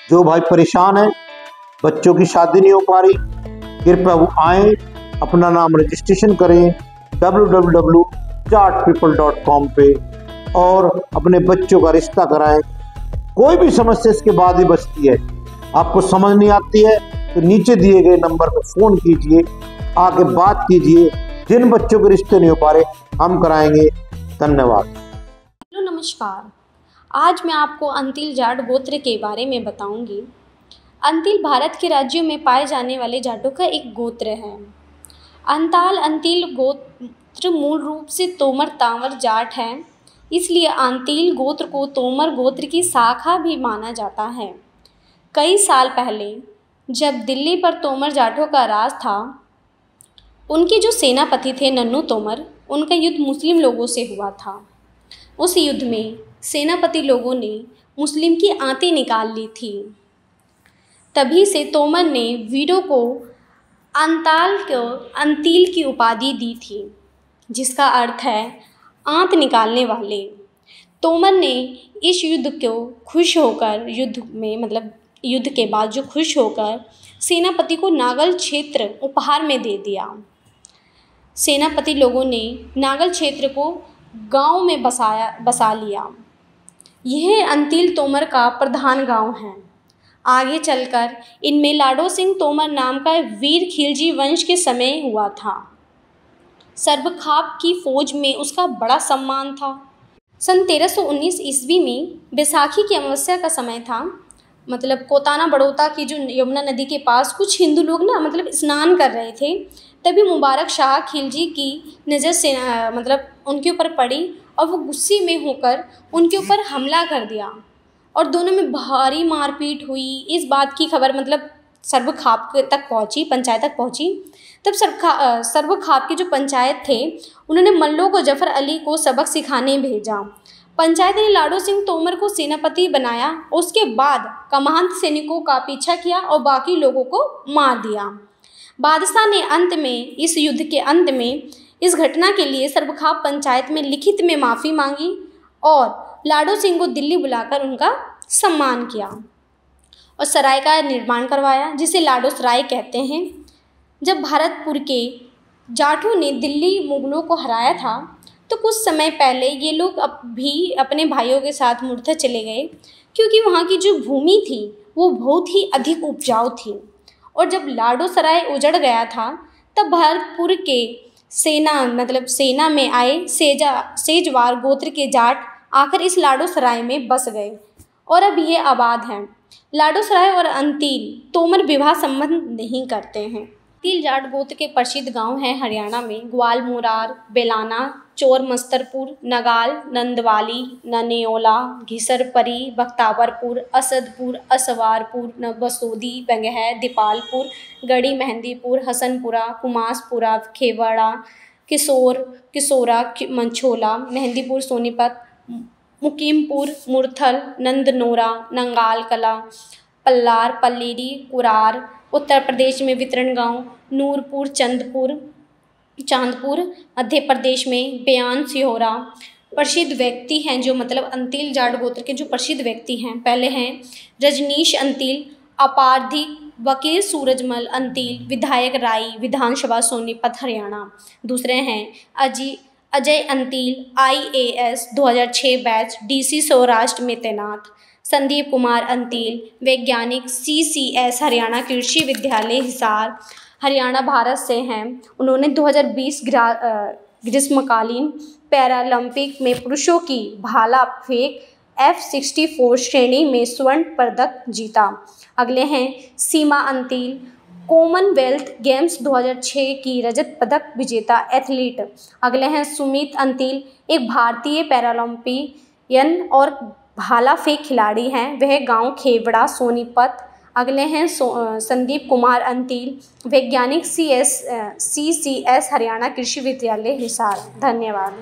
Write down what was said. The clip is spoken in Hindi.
जो भाई परेशान है, बच्चों की शादी नहीं हो पा रही, कृपया वो आए, अपना नाम रजिस्ट्रेशन करें www.chartpeople.com पे और अपने बच्चों का रिश्ता कराएं। कोई भी समस्या इसके बाद ही बचती है। आपको समझ नहीं आती है तो नीचे दिए गए नंबर पर फोन कीजिए, आके बात कीजिए। जिन बच्चों के रिश्ते नहीं हो पा रहे हम कराएंगे। धन्यवाद। हेलो नमस्कार। आज मैं आपको अंतिल जाट गोत्र के बारे में बताऊंगी। अंतिल भारत के राज्यों में पाए जाने वाले जाटों का एक गोत्र है। अंतिल गोत्र मूल रूप से तोमर तांवर जाट है, इसलिए अंतिल गोत्र को तोमर गोत्र की शाखा भी माना जाता है। कई साल पहले जब दिल्ली पर तोमर जाटों का राज था, उनके जो सेनापति थे नन्नू तोमर, उनका युद्ध मुस्लिम लोगों से हुआ था। उस युद्ध में सेनापति लोगों ने मुस्लिम की आंतें निकाल ली थी। तभी से तोमर ने वीरों को अंतिल की उपाधि दी थी, जिसका अर्थ है आंत निकालने वाले। तोमर ने इस युद्ध को खुश होकर युद्ध के बाद जो खुश होकर सेनापति को नागल क्षेत्र उपहार में दे दिया। सेनापति लोगों ने नागल क्षेत्र को गांव में बसा लिया। यह अंतिल तोमर का प्रधान गांव है। आगे चलकर इनमें लाडो सिंह तोमर नाम का वीर खिलजी वंश के समय हुआ था। सरबखाप की फौज में उसका बड़ा सम्मान था। सन 1319 ईस्वी में बैसाखी की अमावस्या का समय था। कोताना बड़ौदा की जो यमुना नदी के पास कुछ हिंदू लोग स्नान कर रहे थे। तभी मुबारक शाह खिलजी की नज़र से उनके ऊपर पड़ी और वो गुस्से में होकर उनके ऊपर हमला कर दिया और दोनों में भारी मारपीट हुई। इस बात की खबर सरबखाप तक पहुंची, पंचायत तक पहुंची। तब सरबखाप की जो पंचायत थे, उन्होंने मल्लों को जफ़र अली को सबक सिखाने भेजा। पंचायत ने लाडो सिंह तोमर को सेनापति बनाया। उसके बाद कमांध सैनिकों का पीछा किया और बाकी लोगों को मार दिया। बादशाह ने इस युद्ध के अंत में इस घटना के लिए सरबखाप पंचायत में लिखित में माफ़ी मांगी और लाडो सिंह को दिल्ली बुलाकर उनका सम्मान किया और सराय का निर्माण करवाया, जिसे लाडो सराय कहते हैं। जब भरतपुर के जाटों ने दिल्ली मुगलों को हराया था, तो कुछ समय पहले ये लोग भी अपने भाइयों के साथ मुड़ता चले गए, क्योंकि वहाँ की जो भूमि थी वो बहुत ही अधिक उपजाऊ थी। और जब लाडो सराय उजड़ गया था, तब भरतपुर के सेना में आए सेजवार गोत्र के जाट आकर इस लाडो सराय में बस गए और अब ये आबाद हैं। लाडो सराय और अंतिल तोमर विवाह संबंध नहीं करते हैं। अंतिल जाट गोत्र के प्रसिद्ध गांव हैं हरियाणा में ग्वालमुरार, बेलाना, चोर मस्तरपुर, नगाल, नंदवाली, ननेओला, घिसरपरी, बख्तावरपुर, असदपुर, असवारपुर, बसोदी, बंगह, दीपालपुर, गढ़ी मेहंदीपुर, हसनपुरा, कुमासपुरा, खेवड़ा, किसोरा, मंछोला, मेहंदीपुर, सोनीपत, मुकीमपुर, मुरथल, नंदनोरा, नंगाल कला, पल्लार, पल्लीरी, कुरार। उत्तर प्रदेश में वितरण गांव नूरपुर, चांदपुर। मध्य प्रदेश में बयान, सिहोरा। प्रसिद्ध व्यक्ति हैं जो अंतिल जाट गोत्र के जो प्रसिद्ध व्यक्ति हैं, पहले हैं रजनीश अंतिल, अपार्धिक वकील सूरजमल अंतिल, विधायक राई, विधानसभा सोनीपत हरियाणा। दूसरे हैं Ajay Antil, IAS 2006 batch, DC Saurashtra में तैनात। संदीप कुमार अंतिल, वैज्ञानिक, CCS हरियाणा कृषि विद्यालय हिसार, हरियाणा भारत से हैं। उन्होंने 2020 ग्रीष्मकालीन पैरालंपिक में पुरुषों की भाला फेंक F64 श्रेणी में स्वर्ण पदक जीता। अगले हैं सीमा अंतिल, कॉमनवेल्थ गेम्स 2006 की रजत पदक विजेता एथलीट। अगले हैं सुमित अंतिल, एक भारतीय पैरालंपियन और भाला फेंक खिलाड़ी हैं, वह गांव खेवड़ा, सोनीपत। अगले हैं संदीप कुमार अंतिल, वैज्ञानिक, CCS हरियाणा कृषि विद्यालय हिसार। धन्यवाद।